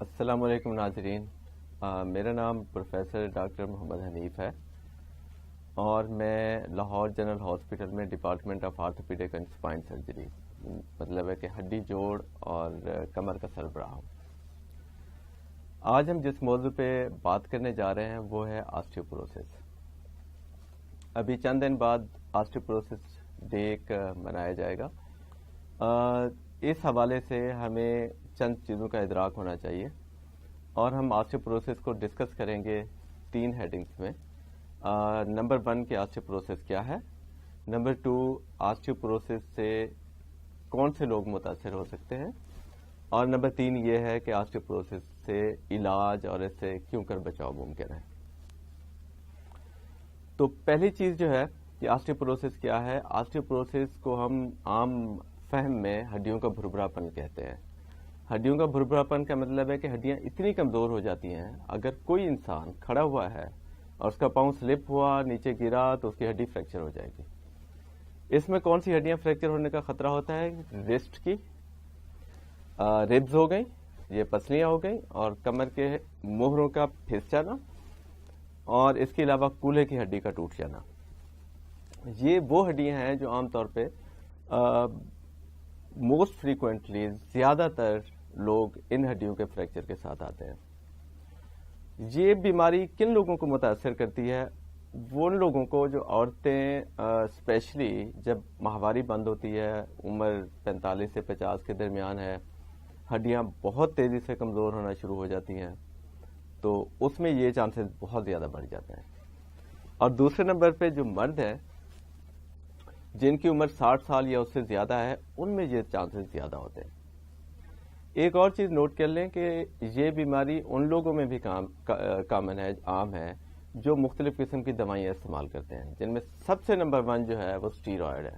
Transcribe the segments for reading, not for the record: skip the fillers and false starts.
السلام علیکم ناظرین. میرا نام پروفیسر ڈاکٹر محمد حنیف ہے اور میں لاہور جنرل ہاسپٹل میں department of orthopaedic and spine surgery مطلب ہے کہ ہڈی جوڑ اور کمر کا سربراہ ہوں. آج ہم جس موضوع پہ بات کرنے جا رہے ہیں وہ ہے آسٹیوپروسس. ابھی چند دن بعد آسٹیوپروسس ڈے منایا جائے گا. اس حوالے سے ہمیں چند چیزوں کا ادراک ہونا چاہیے اور ہم آسٹیوپروسس کو ڈسکس کریں گے 3 ہیڈنگز میں. نمبر 1 کہ آسٹیوپروسس کیا ہے. نمبر 2 آسٹیوپروسس سے کون سے لوگ متاثر ہو سکتے ہیں. اور نمبر 3 یہ ہے کہ آسٹیوپروسس سے علاج اور اس سے کیوں کر بچاؤ ممکن ہے. تو پہلی چیز جو ہے کہ آسٹیوپروسس کیا ہے. آسٹیوپروسس کو ہم عام فہم میں ہڈیوں کا بھربھرا پن کہتے ہیں. ہڈیوں کا بھربھرا پن کا مطلب ہے کہ ہڈیاں اتنی کمزور ہو جاتی ہیں اگر کوئی انسان کھڑا ہوا ہے اور اس کا پاؤں سلپ ہوا نیچے گرا تو اس کی ہڈی فریکچر ہو جائے گی. اس میں کون سی ہڈیاں فریکچر ہونے کا خطرہ ہوتا ہے؟ رسٹ کی ریبز ہو گئی, یہ پسلیاں ہو گئی, اور کمر کے موہروں کا پھس جانا, اور اس کے علاوہ کولہے کی ہڈی کا ٹوٹ جانا. یہ وہ ہڈیاں ہیں جو عام طور پہ موسٹ فریکوینٹلی زیادہ تر لوگ ان ہڈیوں کے فریکچر کے ساتھ آتے ہیں. یہ بیماری کن لوگوں کو متاثر کرتی ہے؟ وہ ان لوگوں کو جو عورتیں اسپیشلی جب ماہواری بند ہوتی ہے, عمر 45 سے 50 کے درمیان ہے, ہڈیاں بہت تیزی سے کمزور ہونا شروع ہو جاتی ہیں, تو اس میں یہ چانسز بہت زیادہ بڑھ جاتے ہیں. اور دوسرے نمبر پہ جو مرد ہیں جن کی عمر 60 سال یا اس سے زیادہ ہے, ان میں یہ چانسز زیادہ ہوتے ہیں. ایک اور چیز نوٹ کر لیں کہ یہ بیماری ان لوگوں میں بھی کامن ہے, عام ہے, جو مختلف قسم کی دوائیاں استعمال کرتے ہیں, جن میں سب سے نمبر 1 جو ہے وہ اسٹیرائڈ ہے.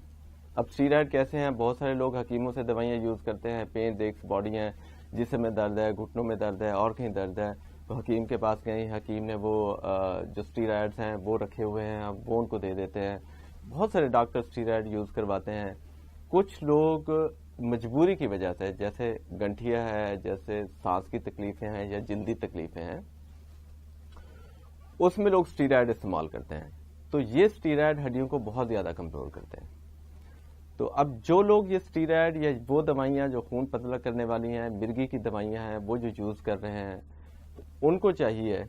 اب اسٹیرائڈ کیسے ہیں؟ بہت سارے لوگ حکیموں سے دوائیاں یوز کرتے ہیں. پین دیکس باڈی ہیں, جسم میں درد ہے, گھٹنوں میں درد ہے, اور کہیں درد ہے, تو حکیم کے پاس گئے, حکیم نے وہ جو اسٹیرائڈس ہیں وہ رکھے ہوئے ہیں, وہ ان کو دے دیتے ہیں. بہت سارے ڈاکٹر اسٹیرائڈ یوز کرواتے ہیں. کچھ لوگ مجبوری کی وجہ سے, جیسے گنٹھیا ہے, جیسے سانس کی تکلیفیں ہیں یا جلدی تکلیفیں ہیں, اس میں لوگ اسٹیرائڈ استعمال کرتے ہیں. تو یہ اسٹیرائڈ ہڈیوں کو بہت زیادہ کمزور کرتے ہیں. تو اب جو لوگ یہ اسٹیرائڈ یا وہ دوائیاں جو خون پتلا کرنے والی ہیں, مرگی کی دوائیاں ہیں, وہ جو یوز کر رہے ہیں, ان کو چاہیے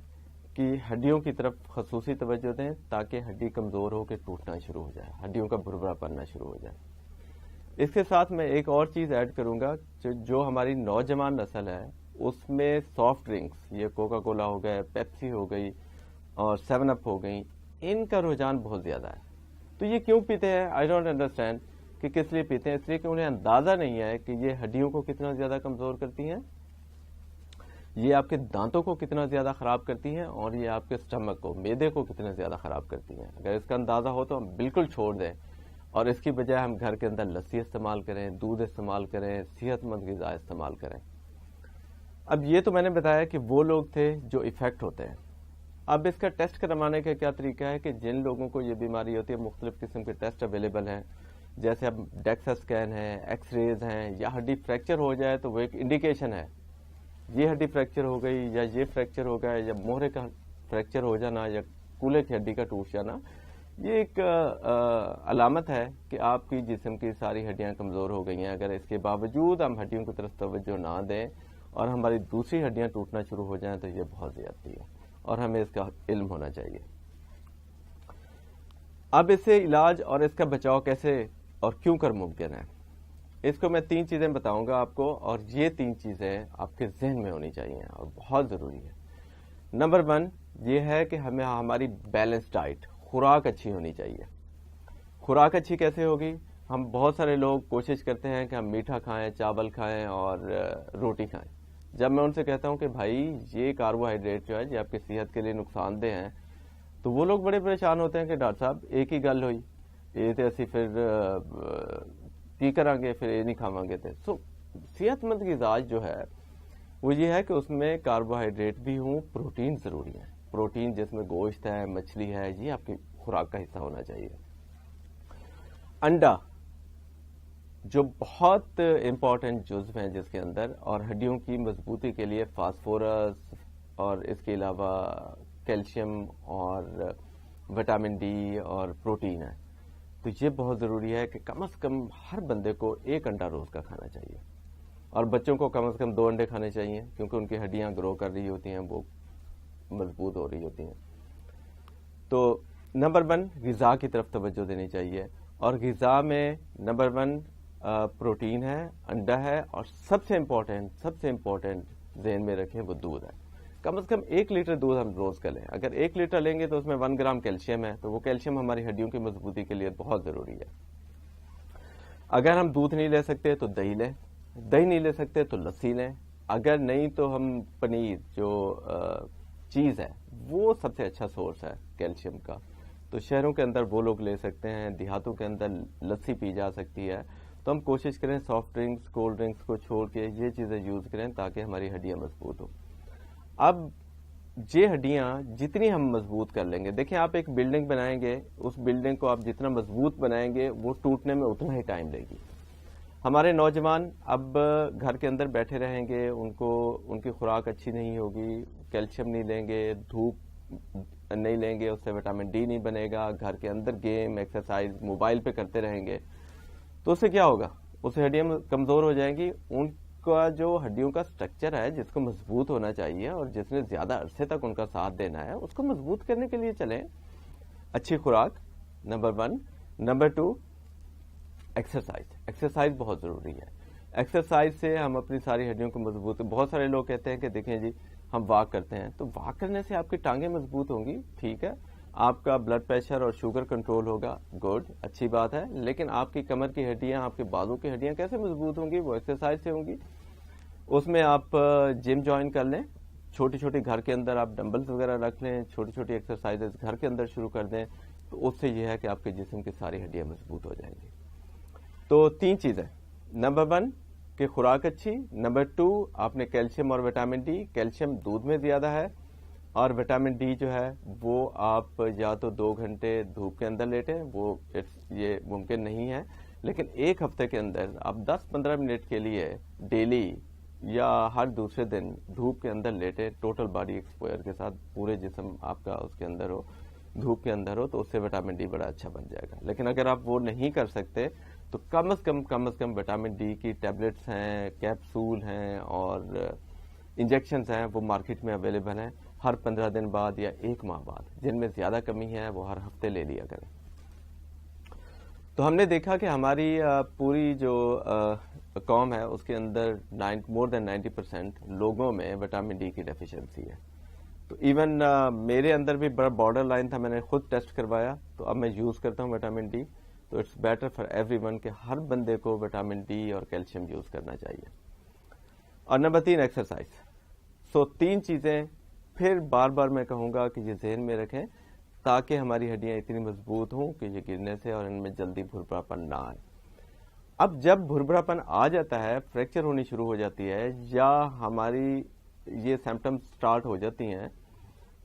کہ ہڈیوں کی طرف خصوصی توجہ دیں تاکہ ہڈی کمزور ہو کے ٹوٹنا شروع ہو جائے, ہڈیوں کا بھربھرا پڑنا شروع ہو جائے. اس کے ساتھ میں ایک اور چیز ایڈ کروں گا, جو ہماری نوجوان نسل ہے اس میں سافٹ ڈرنکس, یہ کوکا کولا ہو گئے, پیپسی ہو گئی اور 7 اپ ہو گئی, ان کا رجحان بہت زیادہ ہے. تو یہ کیوں پیتے ہیں؟ آئی ڈونٹ انڈرسٹینڈ کہ کس لیے پیتے ہیں. اس لیے کہ انہیں اندازہ نہیں ہے کہ یہ ہڈیوں کو کتنا زیادہ کمزور کرتی ہیں, یہ آپ کے دانتوں کو کتنا زیادہ خراب کرتی ہیں, اور یہ آپ کے اسٹمک کو, معدے کو کتنا زیادہ خراب کرتی ہیں. اگر اس کا اندازہ ہو تو ہم بالکل چھوڑ دیں اور اس کی بجائے ہم گھر کے اندر لسی استعمال کریں, دودھ استعمال کریں, صحت مند غذا استعمال کریں. اب یہ تو میں نے بتایا کہ وہ لوگ تھے جو افیکٹ ہوتے ہیں. اب اس کا ٹیسٹ کروانے کا کیا طریقہ ہے کہ جن لوگوں کو یہ بیماری ہوتی ہے, مختلف قسم کے ٹیسٹ اویلیبل ہیں, جیسے اب ڈیکسا اسکین ہے, ایکس ریز ہیں, یا ہڈی فریکچر ہو جائے تو وہ ایک انڈیکیشن ہے, یہ ہڈی فریکچر ہو گئی یا یہ فریکچر ہو گیا, یا موہرے کا فریکچر ہو جانا یا کولے کی ہڈی کا ٹوٹ جانا, یہ ایک علامت ہے کہ آپ کی جسم کی ساری ہڈیاں کمزور ہو گئی ہیں. اگر اس کے باوجود ہم ہڈیوں کی طرف توجہ نہ دیں اور ہماری دوسری ہڈیاں ٹوٹنا شروع ہو جائیں تو یہ بہت زیادتی ہے, اور ہمیں اس کا علم ہونا چاہیے. اب اس سے علاج اور اس کا بچاؤ کیسے اور کیوں کر ممکن ہے, اس کو میں 3 چیزیں بتاؤں گا آپ کو, اور یہ 3 چیزیں آپ کے ذہن میں ہونی چاہیے اور بہت ضروری ہے. نمبر 1 یہ ہے کہ ہمیں ہماری بیلنس ڈائٹ, خوراک اچھی ہونی چاہیے. خوراک اچھی کیسے ہوگی؟ ہم بہت سارے لوگ کوشش کرتے ہیں کہ ہم میٹھا کھائیں, چاول کھائیں اور روٹی کھائیں. جب میں ان سے کہتا ہوں کہ بھائی یہ کاربوہائیڈریٹ جو ہے یہ آپ کی صحت کے لیے نقصان دہ ہیں, تو وہ لوگ بڑے پریشان ہوتے ہیں کہ ڈاکٹر صاحب ایک ہی گل ہوئی, یہ تو اسی پھر کی کریں گے, پھر یہ نہیں کھاواں گے. سو صحت مند غذا جو ہے وہ یہ ہے کہ اس میں کاربوہائیڈریٹ بھی ہوں, پروٹین ضروری ہے. پروٹین جس میں گوشت ہے, مچھلی ہے, یہ آپ کی خوراک کا حصہ ہونا چاہیے. انڈا, جو بہت امپورٹنٹ جزو ہیں جس کے اندر، اور ہڈیوں کی مضبوطی کے لیے فاسفورس اور اس کے علاوہ کیلشیم اور وٹامن ڈی اور پروٹین ہے. تو یہ بہت ضروری ہے کہ کم از کم ہر بندے کو 1 انڈا روز کا کھانا چاہیے، اور بچوں کو کم از کم 2 انڈے کھانے چاہیے، کیونکہ ان کی ہڈیاں گرو کر رہی ہوتی ہیں، وہ مضبوط ہو رہی ہوتی ہیں. تو نمبر 1 غذا کی طرف توجہ دینی چاہیے، اور غذا میں نمبر 1 پروٹین ہے، انڈا ہے، اور سب سے امپورٹنٹ ذہن میں رکھیں وہ دودھ ہے. کم از کم 1 لیٹر دودھ ہم روز کا لیں. اگر 1 لیٹر لیں گے تو اس میں 1 گرام کیلشیم ہے، تو وہ کیلشیم ہماری ہڈیوں کی مضبوطی کے لیے بہت ضروری ہے. اگر ہم دودھ نہیں لے سکتے تو دہی لیں، دہی نہیں لے سکتے تو لسی لیں، اگر نہیں تو ہم پنیر جو چیز ہے وہ سب سے اچھا سورس ہے کیلشیم کا. تو شہروں کے اندر وہ لوگ لے سکتے ہیں، دیہاتوں کے اندر لسی پی جا سکتی ہے. تو ہم کوشش کریں سافٹ ڈرنکس، کولڈ ڈرنکس کو چھوڑ کے یہ چیزیں یوز کریں تاکہ ہماری ہڈیاں مضبوط ہوں. اب یہ ہڈیاں جتنی ہم مضبوط کر لیں گے، دیکھیں آپ ایک بلڈنگ بنائیں گے، اس بلڈنگ کو آپ جتنا مضبوط بنائیں گے وہ ٹوٹنے میں اتنا ہی ٹائم لے گی. ہمارے نوجوان اب گھر کے اندر بیٹھے رہیں گے، ان کی خوراک اچھی نہیں ہوگی، کیلشیم نہیں لیں گے، دھوپ نہیں لیں گے، اس سے وٹامن ڈی نہیں بنے گا، گھر کے اندر گیم، ایکسرسائز موبائل پہ کرتے رہیں گے، تو اس سے کیا ہوگا؟ اس سے ہڈیاں کمزور ہو جائیں گی. ان کا جو ہڈیوں کا سٹرکچر ہے جس کو مضبوط ہونا چاہیے اور جس نے زیادہ عرصے تک ان کا ساتھ دینا ہے، اس کو مضبوط کرنے کے لیے چلیں اچھی خوراک، نمبر 1. نمبر 2 ایکسرسائز بہت ضروری ہے. ایکسرسائز سے ہم اپنی ساری ہڈیوں کو مضبوط. بہت سارے لوگ کہتے ہیں کہ دیکھیں جی ہم واک کرتے ہیں، تو واک کرنے سے آپ کی ٹانگیں مضبوط ہوں گی، ٹھیک ہے، آپ کا بلڈ پریشر اور شوگر کنٹرول ہوگا، گڈ، اچھی بات ہے، لیکن آپ کی کمر کی ہڈیاں، آپ کے بازو کی ہڈیاں کیسے مضبوط ہوں گی؟ وہ ایکسرسائز سے ہوں گی. اس میں آپ جم جوائن کر لیں، چھوٹی گھر کے اندر آپ ڈمبلز وغیرہ رکھ لیں، چھوٹی ایکسرسائزز گھر کے اندر شروع کر دیں، تو اس سے یہ ہے کہ آپ کے جسم کی ساری ہڈیاں مضبوط ہو جائیں گی. تو 3 چیزیں، نمبر 1 کہ خوراک اچھی، نمبر 2 آپ نے کیلشیم اور وٹامن ڈی. کیلشیم دودھ میں زیادہ ہے، اور وٹامن ڈی جو ہے وہ آپ یا تو 2 گھنٹے دھوپ کے اندر لیٹیں، وہ یہ ممکن نہیں ہے، لیکن 1 ہفتے کے اندر آپ 10-15 منٹ کے لیے ڈیلی یا ہر دوسرے دن دھوپ کے اندر لیٹیں، ٹوٹل باڈی ایکسپوئر کے ساتھ، پورے جسم آپ کا اس کے اندر ہو، دھوپ کے اندر ہو، تو اس سے وٹامن ڈی بڑا اچھا بن جائے گا. لیکن اگر آپ وہ نہیں کر سکتے تو کم از کم وٹامن ڈی کی ٹیبلٹس ہیں، کیپسول ہیں اور انجیکشنز ہیں، وہ مارکیٹ میں اویلیبل ہیں. ہر 15 دن بعد یا 1 ماہ بعد، جن میں زیادہ کمی ہے وہ ہر ہفتے لے لیا کریں. تو ہم نے دیکھا کہ ہماری پوری جو قوم ہے اس کے اندر مور دین 90% لوگوں میں وٹامن ڈی کی ڈیفیشنسی ہے. تو ایون میرے اندر بھی بڑا بارڈر لائن تھا، میں نے خود ٹیسٹ کروایا، تو اب میں یوز کرتا ہوں وٹامن ڈی. تو it's better for every کہ ہر بندے کو وٹامن ڈی اور کیلشیم یوز کرنا چاہیے. اور نمبر 3 ایکسرسائز. 3 چیزیں پھر بار بار میں کہوں گا کہ یہ ذہن میں رکھیں تاکہ ہماری ہڈیاں اتنی مضبوط ہوں کہ یہ گرنے سے اور ان میں جلدی بھربھراپن نہ آئے. اب جب بھربھراپن آ جاتا ہے، فریکچر ہونی شروع ہو جاتی ہے یا ہماری یہ سمپٹمز سٹارٹ ہو جاتی ہیں،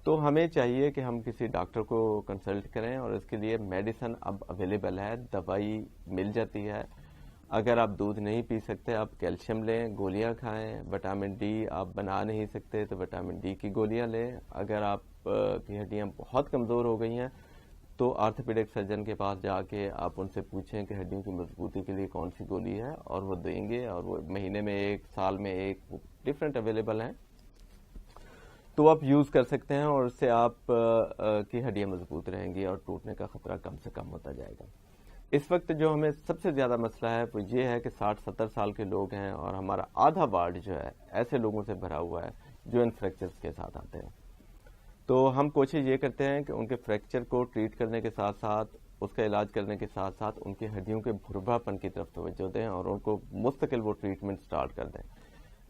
تو ہمیں چاہیے کہ ہم کسی ڈاکٹر کو کنسلٹ کریں، اور اس کے لیے میڈیسن اب اویلیبل ہے، دوائی مل جاتی ہے. اگر آپ دودھ نہیں پی سکتے آپ کیلشیم لیں، گولیاں کھائیں. وٹامن ڈی آپ بنا نہیں سکتے تو وٹامن ڈی کی گولیاں لیں. اگر آپ کی ہڈیاں بہت کمزور ہو گئی ہیں تو آرتھوپیڈک سرجن کے پاس جا کے آپ ان سے پوچھیں کہ ہڈیوں کی مضبوطی کے لیے کون سی گولی ہے، اور وہ دیں گے، اور وہ مہینے میں 1 سال میں 1 ڈفرینٹ اویلیبل ہیں، تو آپ یوز کر سکتے ہیں، اور اس سے آپ کی ہڈیاں مضبوط رہیں گی اور ٹوٹنے کا خطرہ کم سے کم ہوتا جائے گا. اس وقت جو ہمیں سب سے زیادہ مسئلہ ہے وہ یہ ہے کہ 60-70 سال کے لوگ ہیں، اور ہمارا آدھا وارڈ جو ہے ایسے لوگوں سے بھرا ہوا ہے جو ان فریکچرز کے ساتھ آتے ہیں. تو ہم کوشش یہ کرتے ہیں کہ ان کے فریکچر کو ٹریٹ کرنے کے ساتھ ساتھ، اس کا علاج کرنے کے ساتھ ساتھ ان کی ہڈیوں کے بھربھراپن کی طرف توجہ دیں اور ان کو مستقل وہ ٹریٹمنٹ سٹارٹ کر دیں.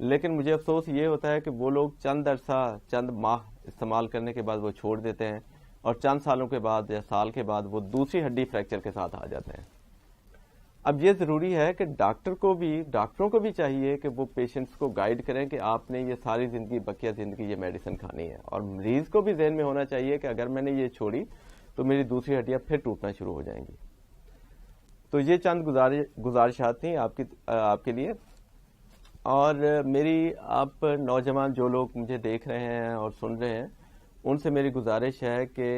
لیکن مجھے افسوس یہ ہوتا ہے کہ وہ لوگ چند ماہ استعمال کرنے کے بعد وہ چھوڑ دیتے ہیں، اور چند سالوں کے بعد یا سال کے بعد وہ دوسری ہڈی فریکچر کے ساتھ آ جاتے ہیں. اب یہ ضروری ہے کہ ڈاکٹروں کو بھی چاہیے کہ وہ پیشنٹس کو گائیڈ کریں کہ آپ نے یہ ساری زندگی، بقیہ زندگی یہ میڈیسن کھانی ہے، اور مریض کو بھی ذہن میں ہونا چاہیے کہ اگر میں نے یہ چھوڑی تو میری دوسری ہڈیاں پھر ٹوٹنا شروع ہو جائیں گی. تو یہ چند گزارشات تھیں آپ کے لیے. اور میری آپ نوجوان جو لوگ مجھے دیکھ رہے ہیں اور سن رہے ہیں ان سے میری گزارش ہے کہ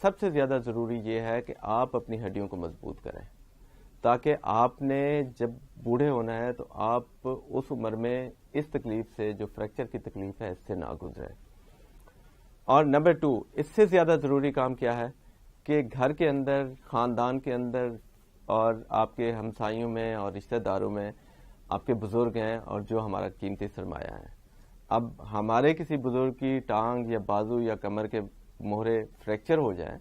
سب سے زیادہ ضروری یہ ہے کہ آپ اپنی ہڈیوں کو مضبوط کریں تاکہ آپ نے جب بوڑھے ہونا ہے تو آپ اس عمر میں اس تکلیف سے جو فریکچر کی تکلیف ہے اس سے نہ گزریں. اور نمبر 2 اس سے زیادہ ضروری کام کیا ہے کہ گھر کے اندر خاندان کے اندر اور آپ کے ہمسائیوں میں اور رشتہ داروں میں آپ کے بزرگ ہیں اور جو ہمارا قیمتی سرمایہ ہے. اب ہمارے کسی بزرگ کی ٹانگ یا بازو یا کمر کے مہرے فریکچر ہو جائیں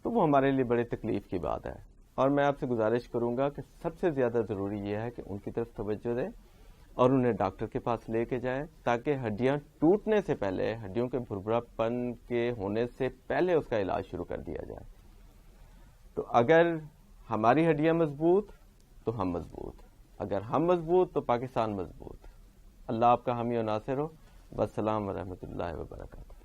تو وہ ہمارے لیے بڑی تکلیف کی بات ہے. اور میں آپ سے گزارش کروں گا کہ سب سے زیادہ ضروری یہ ہے کہ ان کی طرف توجہ دیں اور انہیں ڈاکٹر کے پاس لے کے جائیں تاکہ ہڈیاں ٹوٹنے سے پہلے، ہڈیوں کے بھربھرا پن کے ہونے سے پہلے اس کا علاج شروع کر دیا جائے. تو اگر ہماری ہڈیاں مضبوط تو ہم مضبوط، اگر ہم مضبوط تو پاکستان مضبوط. اللہ آپ کا حامی و ناصر ہو. والسلام ورحمۃ اللہ وبرکاتہ.